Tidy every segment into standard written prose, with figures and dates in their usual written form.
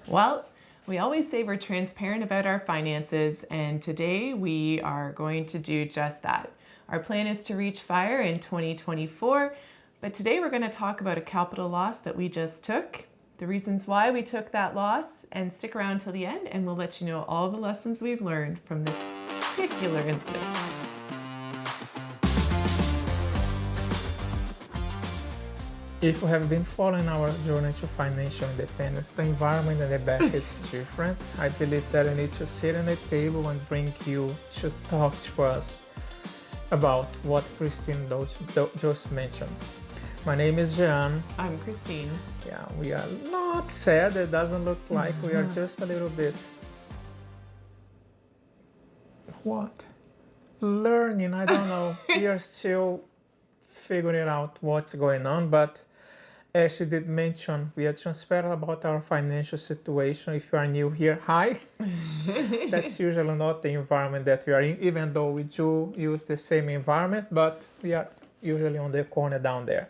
Well, we always say we're transparent about our finances, and today we are going to do just that. Our plan is to reach FIRE in 2024, but today we're going to talk about a capital loss that we just took, the reasons why we took that loss, and stick around till the end and we'll let you know all the lessons we've learned from this particular incident. If you have been following our journey to financial independence, the environment in the back is different. I believe that I need to sit on the table and bring you to talk to us about what Christine just mentioned. My name is Jean. I'm Christine. Yeah, we are not sad. It doesn't look like we are just a little bit learning. I don't know. We are still figuring out what's going on, but as she did mention, we are transparent about our financial situation. If you are new here, hi. That's usually not the environment that we are in, even though we do use the same environment, but we are usually on the corner down there.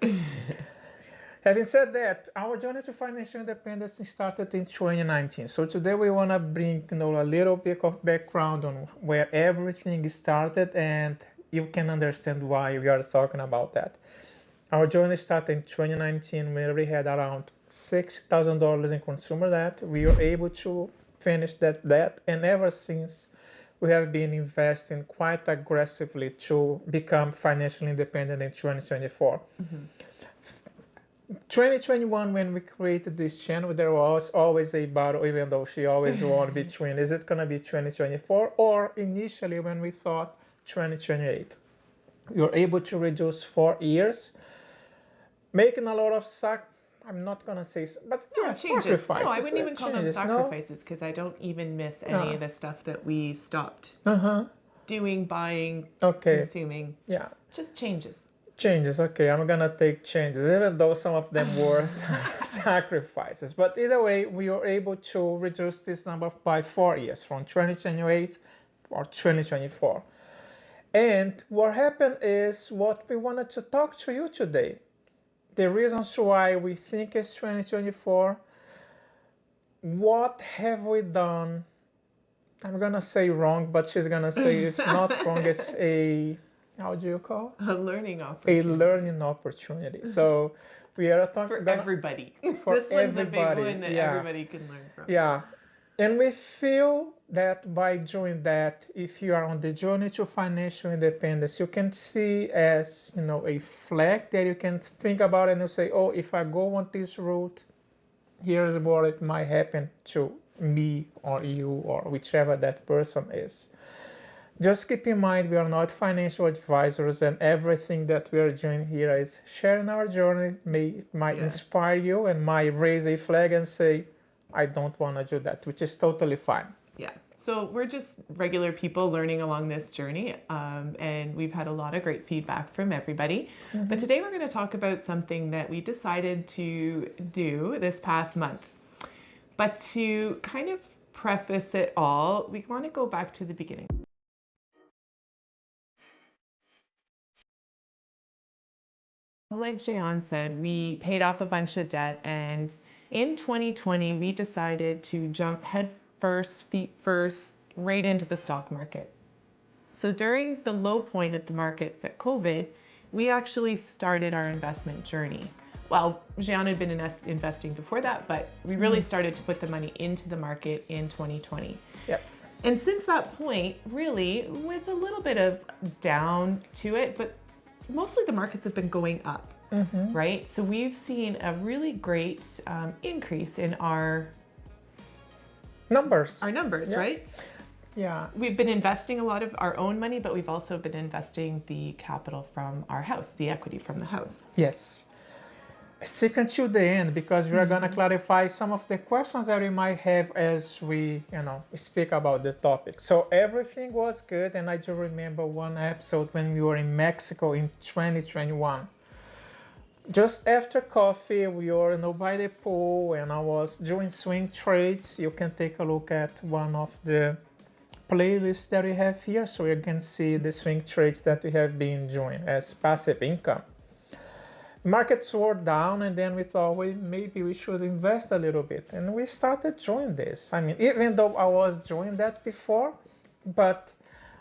Having said that, our journey to financial independence started in 2019. So today we want to bring a little bit of background on where everything started, and you can understand why we are talking about that. Our journey started in 2019 where we had around $6,000 in consumer debt. We were able to finish that debt, and ever since we have been investing quite aggressively to become financially independent in 2024. 2021, when we created this channel, there was always a battle, even though she always won between, is it going to be 2024 or initially when we thought 2028. We were able to reduce 4 years, making a lot of I'm not going to say, but changes. sacrifices. No, I wouldn't even call them sacrifices because I don't even miss any of the stuff that we stopped doing, buying, consuming. Yeah. Just changes. Changes, okay, I'm gonna take changes, even though some of them were sacrifices. But either way, we were able to reduce this number by 4 years, from 2028 or 2024. And what happened is what we wanted to talk to you today. The reasons why we think it's 2024. What have we done? I'm gonna say wrong, but she's gonna say it's not wrong. It's a, how do you call it? A learning opportunity. A learning opportunity. So we are talking for everybody. For this one's everybody. A big one that everybody can learn from. Yeah. And we feel that by doing that, if you are on the journey to financial independence, you can see as, a flag that you can think about and you say, oh, if I go on this route, here's what it might happen to me or you or whichever that person is. Just keep in mind, we are not financial advisors, and everything that we are doing here is sharing our journey. Might inspire you and might raise a flag and say, I don't want to do that, which is totally fine. Yeah. So we're just regular people learning along this journey, and we've had a lot of great feedback from everybody. But today we're going to talk about something that we decided to do this past month. But to kind of preface it all, we want to go back to the beginning. Like Jean said, we paid off a bunch of debt, and in 2020, we decided to jump head first, feet first, right into the stock market. So during the low point of the markets at COVID, we actually started our investment journey. Well, Jean had been investing before that, but we really started to put the money into the market in 2020. Yep. And since that point, really, with a little bit of down to it, but mostly the markets have been going up, right? So we've seen a really great increase in our numbers, right? Yeah. We've been investing a lot of our own money, but we've also been investing the capital from our house, the equity from the house. Yes. Stick until the end, because we are going to clarify some of the questions that we might have as we, speak about the topic. So everything was good, and I do remember one episode when we were in Mexico in 2021. Just after coffee, we were by the pool, and I was doing swing trades. You can take a look at one of the playlists that we have here, so you can see the swing trades that we have been doing as passive income. markets were down, and then we thought, well, maybe we should invest a little bit, and we started doing this. I mean, even though I was doing that before, but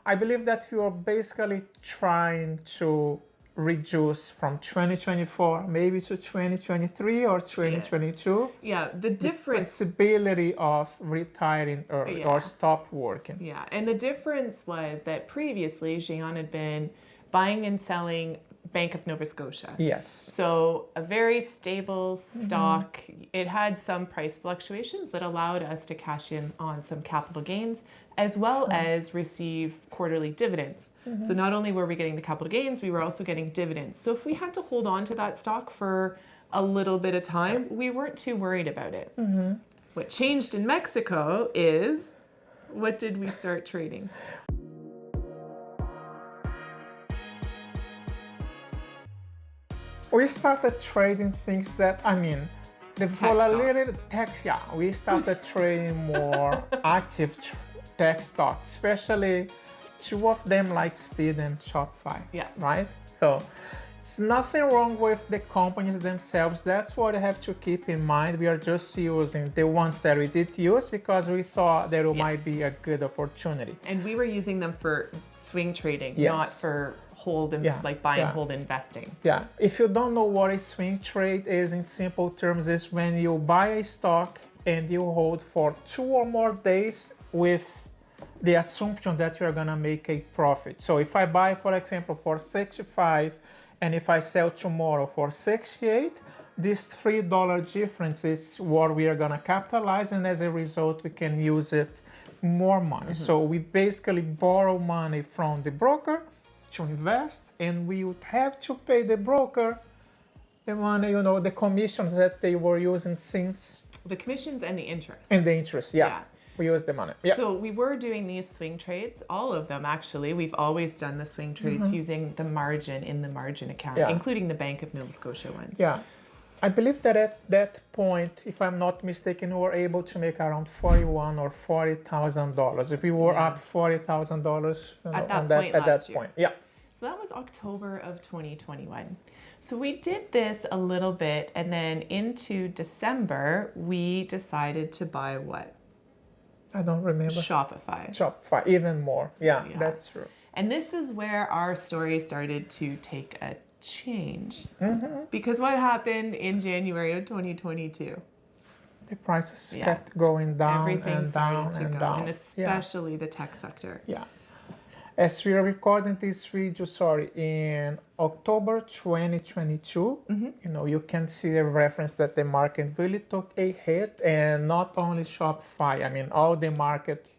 I believe that we were basically trying to reduce from 2024 maybe to 2023 or 2022. Yeah, the difference. Possibility of retiring early or stop working. Yeah, and the difference was that previously Jean had been buying and selling Bank of Nova Scotia. Yes. So a very stable stock. It had some price fluctuations that allowed us to cash in on some capital gains as well as receive quarterly dividends. So not only were we getting the capital gains, we were also getting dividends. So if we had to hold on to that stock for a little bit of time, we weren't too worried about it. What changed in Mexico is, what did we start trading? We started trading things that, I mean, the volatility we started trading more active tech stocks, especially two of them like Speed and Shopify. Yeah. Right? So it's nothing wrong with the companies themselves. That's what I have to keep in mind. We are just using the ones that we did use because we thought that it might be a good opportunity. And we were using them for swing trading, Yes. not for hold and like buy and hold investing. Yeah. If you don't know what a swing trade is in simple terms, is when you buy a stock and you hold for 2 or more days with the assumption that you're gonna make a profit. So if I buy, for example, for 65 and if I sell tomorrow for 68, this $3 difference is what we are gonna capitalize, and as a result we can use it more money. So we basically borrow money from the broker to invest, and we would have to pay the broker the money, the commissions that they were using since. The commissions and the interest. And the interest, we use the money. Yeah. So we were doing these swing trades, all of them actually. We've always done the swing trades using the margin in the margin account, including the Bank of Nova Scotia ones. Yeah. I believe that at that point, if I'm not mistaken, we were able to make around $41,000 or $40,000. If we were up $40,000 at that point. Yeah. So that was October of 2021. So we did this a little bit, and then into December, we decided to buy what? I don't remember. Shopify. Even more. Yeah, that's true. And this is where our story started to take a change. Because what happened in January of 2022? The prices kept going down. Everything and started down to and go, down. and especially the tech sector. Yeah. As we are recording this video, in October 2022, you can see the reference that the market really took a hit, and not only Shopify, I mean, all the market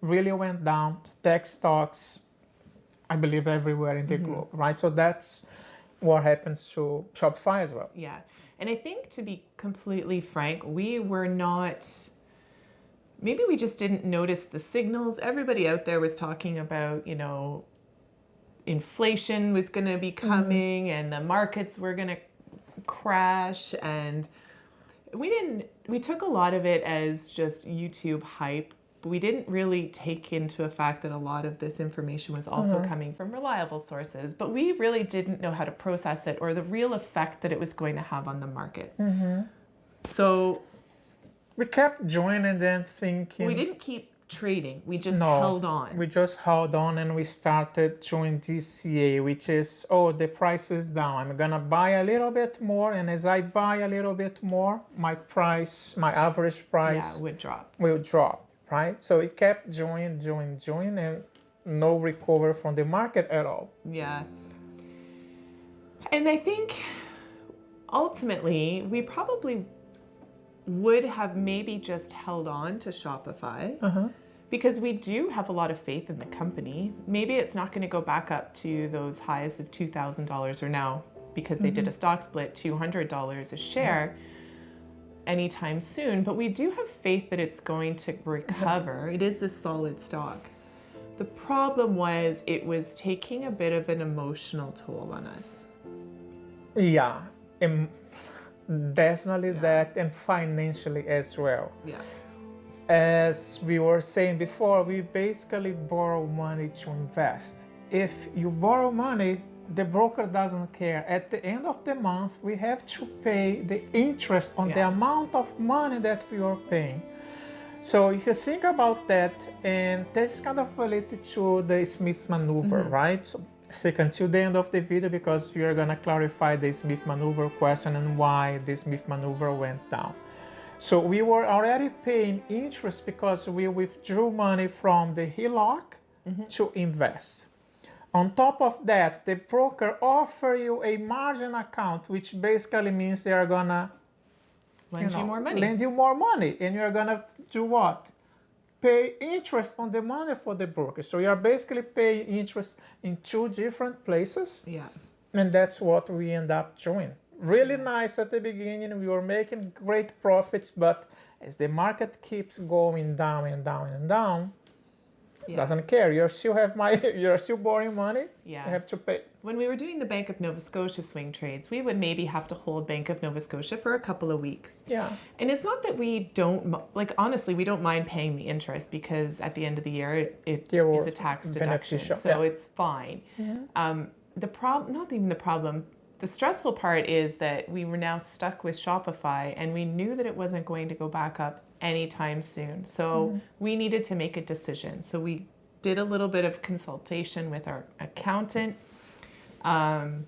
really went down. Tech stocks, I believe, everywhere in the globe, right? So that's what happens to Shopify as well. Yeah. And I think, to be completely frank, we were not... Maybe we just didn't notice the signals. Everybody out there was talking about, inflation was going to be coming and the markets were going to crash. And we took a lot of it as just YouTube hype, but we didn't really take into a fact that a lot of this information was also coming from reliable sources. But we really didn't know how to process it or the real effect that it was going to have on the market. So... we kept joining and then thinking... We didn't keep trading. We just held on. We just held on, and we started doing DCA, which is, the price is down. I'm going to buy a little bit more, and as I buy a little bit more, my average price will drop, right? So it kept joining, and no recovery from the market at all. Yeah. And I think ultimately we probably would have maybe just held on to Shopify because we do have a lot of faith in the company. Maybe it's not going to go back up to those highs of $2,000 or now, because they did a stock split, $200 a share anytime soon. But we do have faith that it's going to recover. It is a solid stock. The problem was it was taking a bit of an emotional toll on us. Yeah. Definitely that, and financially as well. Yeah. As we were saying before, we basically borrow money to invest. If you borrow money the broker doesn't care. At the end of the month, we have to pay the interest on the Yeah. amount of money that we are paying. So if you think about that, and that's kind of related to the Smith maneuver, right? So stick until the end of the video because we are gonna clarify the Smith maneuver question and why the Smith maneuver went down. So we were already paying interest because we withdrew money from the HELOC to invest. On top of that, the broker offer you a margin account, which basically means they are gonna Lend you more money. lend you more money, and you're gonna do what? Pay interest on the money for the broker. So you're basically paying interest in two different places, Yeah. and that's what we end up doing. Really nice at the beginning. We were making great profits, but as the market keeps going down and down and down, Yeah. doesn't care. You still have you're still borrowing money. Yeah. You have to pay. When we were doing the Bank of Nova Scotia swing trades, we would maybe have to hold Bank of Nova Scotia for a couple of weeks. Yeah. And it's not that we don't, like, honestly, we don't mind paying the interest because at the end of the year, it Yeah, is a tax deduction. beneficial, So yeah. it's fine. The problem, not even the problem, the stressful part is that we were now stuck with Shopify and we knew that it wasn't going to go back up anytime soon. So we needed to make a decision. So we did a little bit of consultation with our accountant. And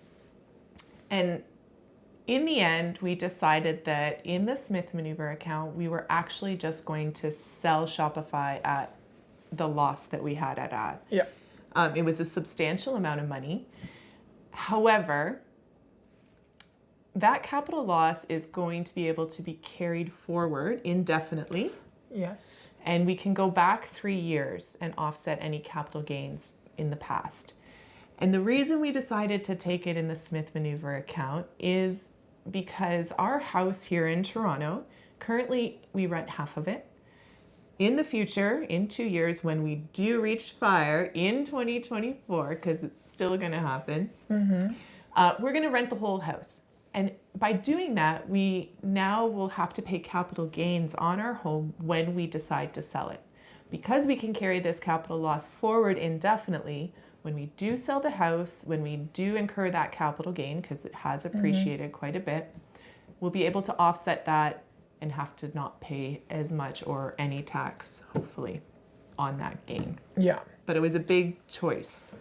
in the end, we decided that in the Smith Maneuver account, we were actually just going to sell Shopify at the loss that we had it at. Yeah. It was a substantial amount of money. However, that capital loss is going to be able to be carried forward indefinitely, Yes. and we can go back 3 years and offset any capital gains in the past. And the reason we decided to take it in the Smith Maneuver account is because our house here in Toronto, currently we rent half of it. In the future, in 2 years, when we do reach fire in 2024, because it's still going to happen, we're going to rent the whole house. And by doing that, we now will have to pay capital gains on our home when we decide to sell it. Because we can carry this capital loss forward indefinitely, when we do sell the house, when we do incur that capital gain, because it has appreciated quite a bit, we'll be able to offset that and have to not pay as much or any tax, hopefully, on that gain. Yeah. But it was a big choice.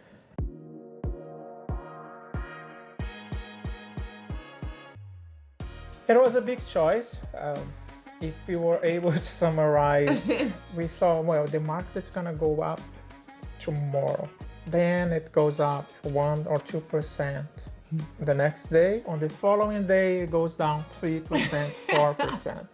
It was a big choice. If we were able to summarize, we thought, well, the market's gonna go up tomorrow. Then it goes up 1 or 2%. The next day, on the following day, it goes down 3%, 4%.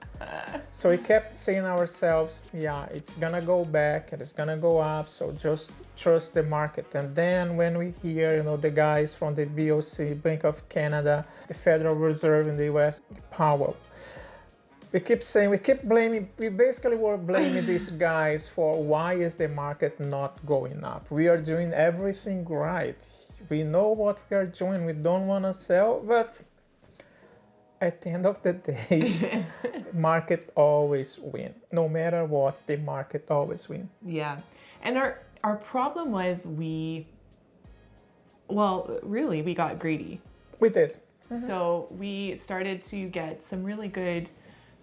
So we kept saying ourselves, yeah, it's gonna go back and it's gonna go up, so just trust the market. And then when we hear, the guys from the BOC, Bank of Canada, the Federal Reserve in the US, Powell, we basically were blaming these guys for why is the market not going up. We are doing everything right. We know what we are doing. We don't want to sell, but at the end of the day, the market always wins. No matter what, the market always wins. Yeah. And our problem was we got greedy. We did. So we started to get some really good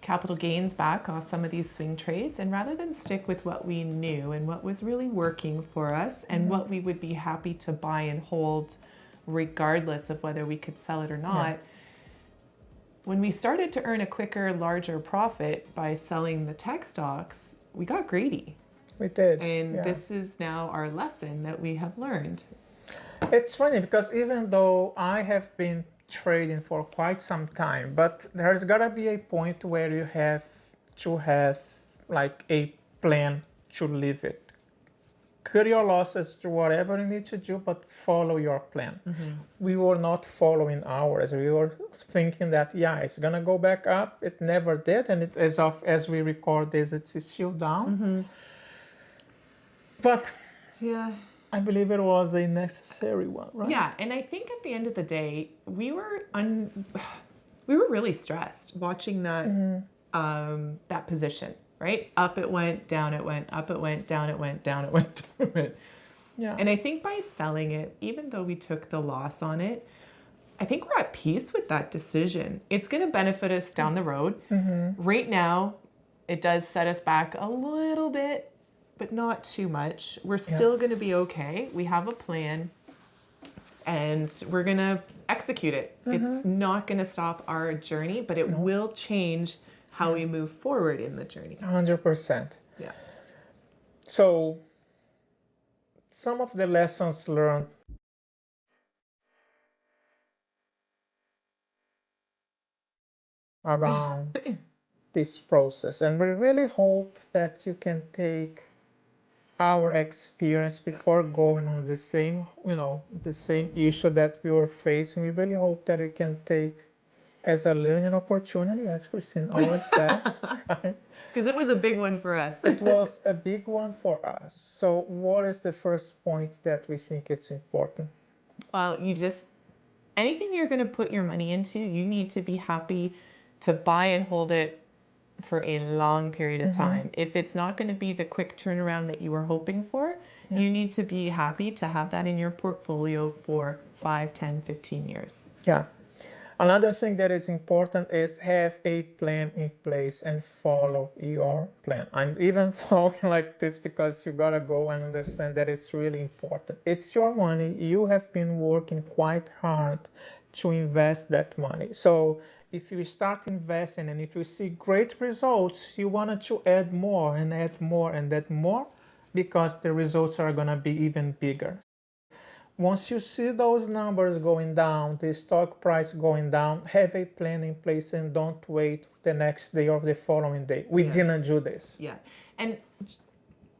capital gains back on some of these swing trades. And rather than stick with what we knew and what was really working for us and what we would be happy to buy and hold regardless of whether we could sell it or not, when we started to earn a quicker, larger profit by selling the tech stocks, we got greedy. We did. And this is now our lesson that we have learned. It's funny because even though I have been trading for quite some time, but there's gotta be a point where you have to have like a plan to live it. Cut your losses, do whatever you need to do, but follow your plan. We were not following ours. We were thinking that it's gonna go back up. It never did, and it as we record this, it's still down. But I believe it was a necessary one, right? Yeah, and I think at the end of the day, we were really stressed watching that that position, right? Up it went, down it went, up it went, down it went, down it went, down it went. Yeah. And I think by selling it, even though we took the loss on it, I think we're at peace with that decision. It's going to benefit us down the road. Right now, it does set us back a little bit, but not too much. We're still going to be okay. We have a plan and we're going to execute it. It's not going to stop our journey, but it will change how we move forward in the journey. 100%. Yeah. So, some of the lessons learned around this process, and we really hope that you can take our experience before going on the same, the same issue that we were facing. We really hope that you can take as a learning opportunity, as Christine always says. Right? Because it was a big one for us. It was a big one for us. So what is the first point that we think it's important? Well, anything you're going to put your money into, you need to be happy to buy and hold it for a long period of time. If it's not going to be the quick turnaround that you were hoping for, you need to be happy to have that in your portfolio for 5, 10, 15 years. Yeah. Another thing that is important is have a plan in place and follow your plan. I'm even talking like this because you gotta go and understand that it's really important. It's your money. You have been working quite hard to invest that money. So if you start investing and if you see great results, you want to add more and add more and add more because the results are gonna be even bigger. Once you see those numbers going down, the stock price going down, have a plan in place and don't wait the next day or the following day. We didn't do this. Yeah. And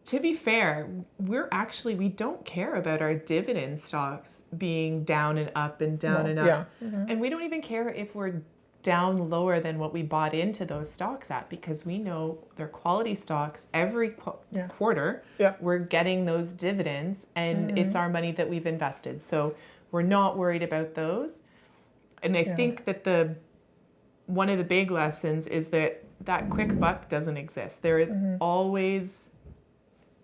to be fair, we don't care about our dividend stocks being down and up and down and up. Yeah. And we don't even care if we're down lower than what we bought into those stocks at, because we know they're quality stocks. Every quarter, we're getting those dividends, and it's our money that we've invested. So we're not worried about those. And I think that one of the big lessons is that quick buck doesn't exist. There is always...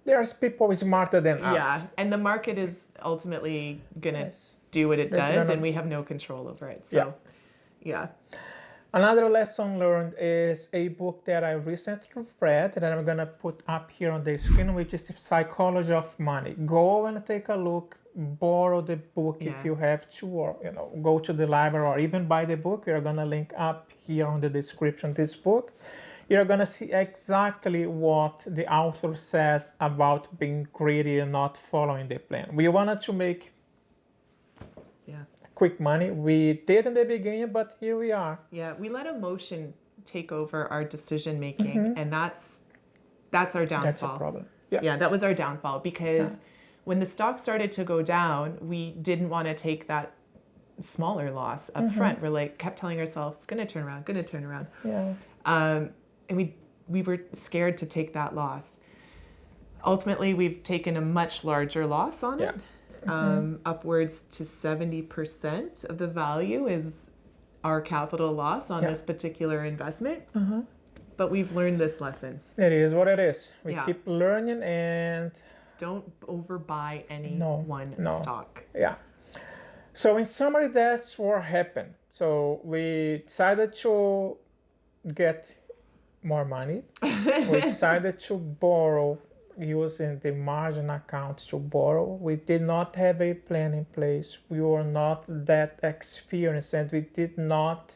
There's people smarter than us. Yeah, and the market is ultimately going to do what it does, and we have no control over it. So, yeah. Another lesson learned is a book that I recently read that I'm going to put up here on the screen, which is The Psychology of Money. Go and take a look, borrow the book if you have to, or go to the library or even buy the book. We're going to link up here on the description this book. You're going to see exactly what the author says about being greedy and not following the plan. We wanted to make quick money. We did in the beginning, but here we are. Yeah, we let emotion take over our decision making, and that's our downfall. That's a problem. Yeah, that was our downfall, because when the stock started to go down, we didn't want to take that smaller loss up front. We're kept telling ourselves, it's going to turn around. Yeah. And we were scared to take that loss. Ultimately, we've taken a much larger loss on it. Upwards to 70% of the value is our capital loss on this particular investment. But we've learned this lesson. It is what it is. We keep learning and... Don't overbuy any one stock. Yeah. So in summary, that's what happened. So we decided to get more money. We decided to borrow using the margin account to borrow. We did not have a plan in place. We were not that experienced, and we did not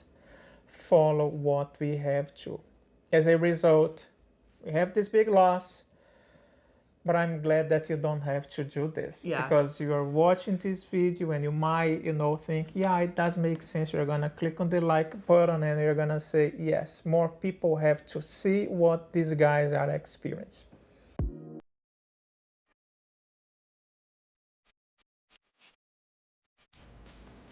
follow what we have to. As a result, we have this big loss, but I'm glad that you don't have to do this, because you are watching this video and you might, think, it does make sense. You're gonna click on the like button and you're gonna say, yes, more people have to see what these guys are experiencing.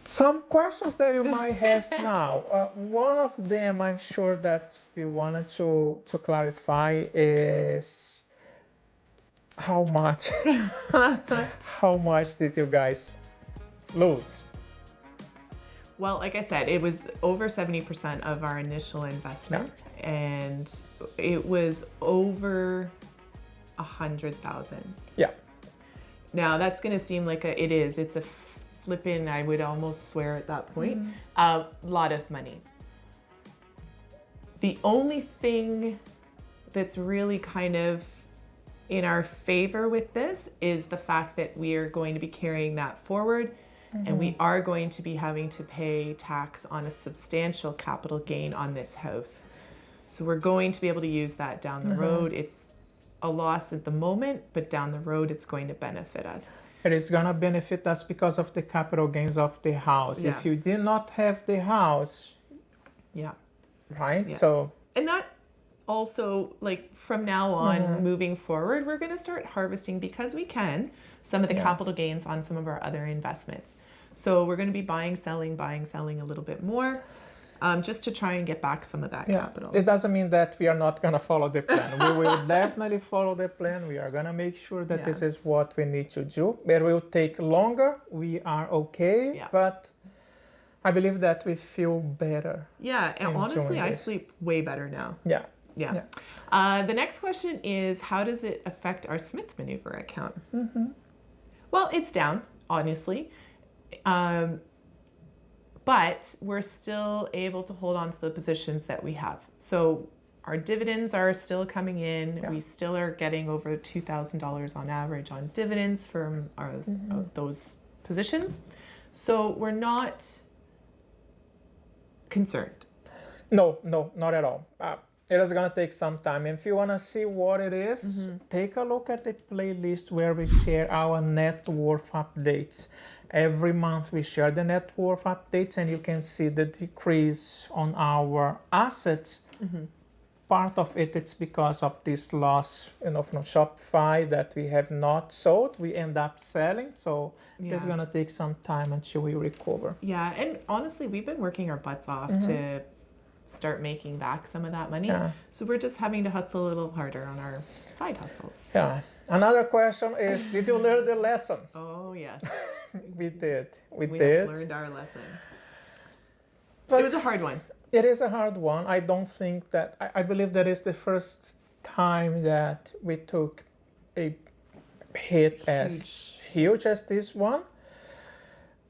Some questions that you might have now. One of them I'm sure that we wanted to clarify is how much did you guys lose? Well, like I said, it was over 70% of our initial investment, and it was over 100,000. Yeah. Now that's going to seem like it's a flippin', I would almost swear at that point, a lot of money. The only thing that's really kind of in our favor with this is the fact that we are going to be carrying that forward, and we are going to be having to pay tax on a substantial capital gain on this house. So we're going to be able to use that down the road. It's a loss at the moment, but down the road it's going to benefit us. It is gonna benefit us because of the capital gains of the house. Yeah. If you did not have the house, Yeah. right? Yeah. So And that also, like from now on, moving forward, we're going to start harvesting, because we can, some of the capital gains on some of our other investments. So we're going to be buying, selling a little bit more, just to try and get back some of that capital. it doesn't mean that we are not gonna follow the plan. We will definitely follow the plan. We are gonna make sure that this is what we need to do. It will take longer. We are okay, but I believe that we feel better. Yeah, and honestly, I this. sleep way better now. Yeah. Yeah. The next question is, how does it affect our Smith maneuver account? Well, it's down, honestly. But we're still able to hold on to the positions that we have. So our dividends are still coming in. Yeah. We still are getting over $2,000 on average on dividends from those positions. So we're not concerned. No, not at all. It is gonna take some time. And if you wanna see what it is, take a look at the playlist where we share our net worth updates. Every month we share the net worth updates, and you can see the decrease on our assets. Part of it's because of this loss, from Shopify that we have not sold. We end up selling, so it's gonna take some time until we recover. Yeah, and honestly, we've been working our butts off to start making back some of that money. Yeah. So we're just having to hustle a little harder on our side hustles. Yeah. Another question is, did you learn the lesson? Oh, yes. We did. We We did. have learned our lesson. But It was a hard one. it is a hard one. I don't think that, I believe that is the first time that we took a hit as huge as this one.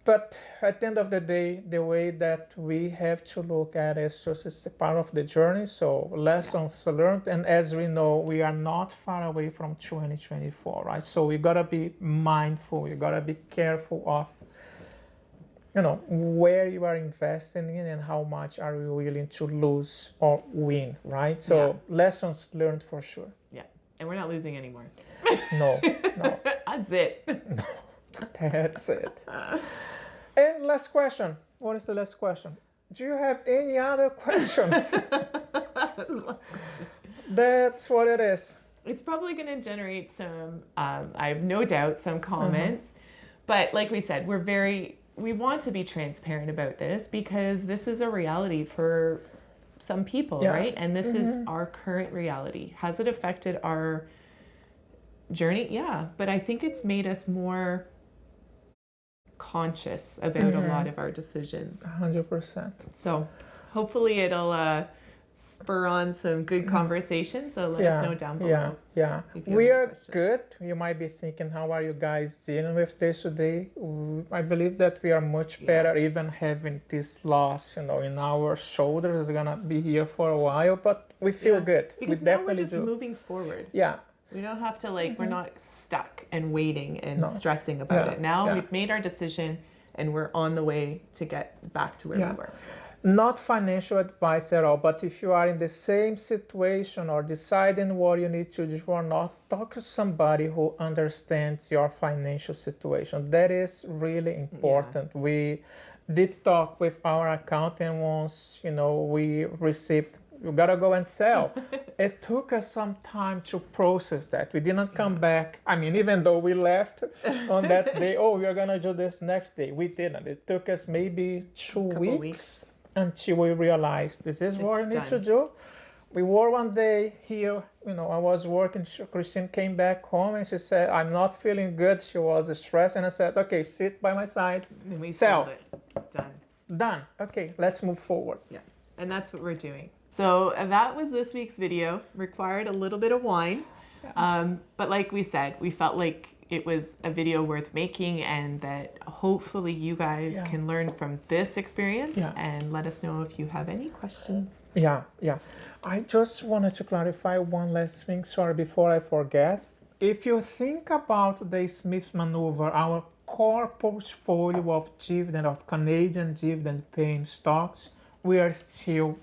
But at the end of the day, the way that we have to look at it is just it's a part of the journey. So lessons learned, and as we know, we are not far away from 2024, right? So we gotta be mindful. You gotta be careful of, where you are investing in and how much are you willing to lose or win, right? So lessons learned for sure. Yeah. And we're not losing anymore. No. That's it. That's it. And last question. What is the last question? Do you have any other questions? That's what it is. It's probably going to generate some, I have no doubt, some comments. But like we said, we want to be transparent about this, because this is a reality for some people, right? And this is our current reality. Has it affected our journey? Yeah, but I think it's made us more conscious about a lot of our decisions. 100%. So hopefully it'll spur on some good conversation. So let us know down below. Yeah. if you have We any are questions. good. You might be thinking, how are you guys dealing with this today? I believe that we are much better, even having this loss, in our shoulders. It's gonna be here for a while, but we feel good. Because we now definitely we're just do. moving forward. Yeah. We don't have to we're not stuck and waiting and stressing about it. Now we've made our decision and we're on the way to get back to where we were. Not financial advice at all, but if you are in the same situation or deciding what you need to do or not, talk to somebody who understands your financial situation. That is really important. We did talk with our accountant once, we received, you gotta go and sell. It took us some time to process that. We didn't come back. I mean, even though we left on that day, we're gonna do this next day. We didn't. It took us maybe 2 weeks until we realized this is what we need to do. We were one day here, I was working, Christine came back home and she said, I'm not feeling good. She was stressed, and I said, okay, sit by my side, And we sell. sold it. Done. Okay, let's move forward. Yeah. And that's what we're doing. So that was this week's video. Required a little bit of wine. But like we said, we felt like it was a video worth making, and that hopefully you guys Yeah. can learn from this experience. Yeah. And let us know if you have any questions. Yeah, yeah. I just wanted to clarify one last thing, sorry, before I forget. If you think about the Smith maneuver, our core portfolio of dividend, of Canadian dividend paying stocks, we are still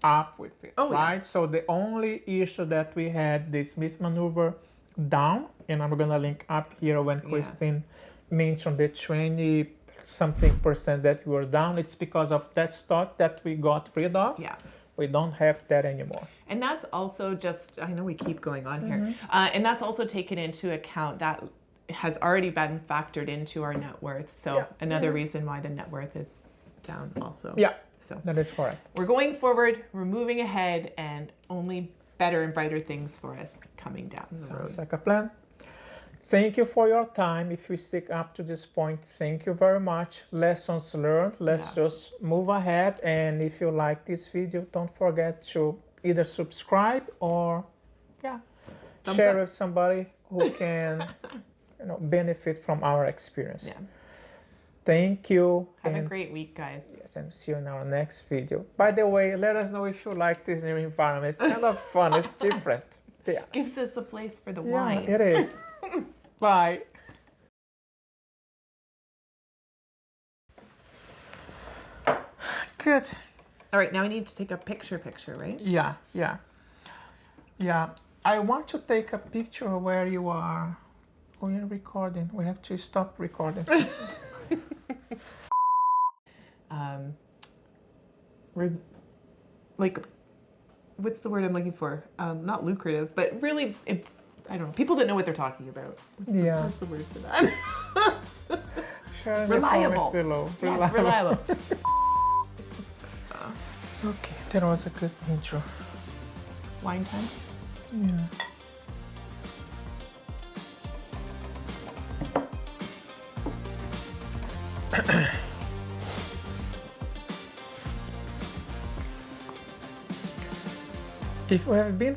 up with it, Oh, yeah. right? So the only issue that we had, the Smith maneuver down, and I'm gonna link up here when Christine mentioned the 20 something percent that we were down, it's because of that stock that we got rid of. Yeah. We don't have that anymore. And that's also just, I know we keep going on here, and that's also taken into account that has already been factored into our net worth. So Yeah. another reason why the net worth is down also. Yeah, So that is correct. we're going forward, we're moving ahead, and only better and brighter things for us coming down the Sounds road. like a plan. Thank you for your time. If you stick up to this point, thank you very much. Lessons learned. Let's just move ahead. And if you like this video, don't forget to either subscribe or Thumbs share up. with somebody who can benefit from our experience. Yeah. Thank you. Have a and great week, guys. yes, and see you in our next video. By the way, let us know if you like this new environment. It's kind of fun. It's different. Yes. Gives us a place for the Yeah, wine. it is. Bye. Good. All right, now we need to take a picture, right? Yeah. I want to take a picture where you are. We are recording. We have to stop recording. Like, what's the word I'm looking for? Not lucrative, but really, I don't know. People that know what they're talking about. Yeah. What's the word for that? Share in the Reliable. comments below. Yes, reliable. Okay, that was a good intro. Wine time. Yeah. If you have been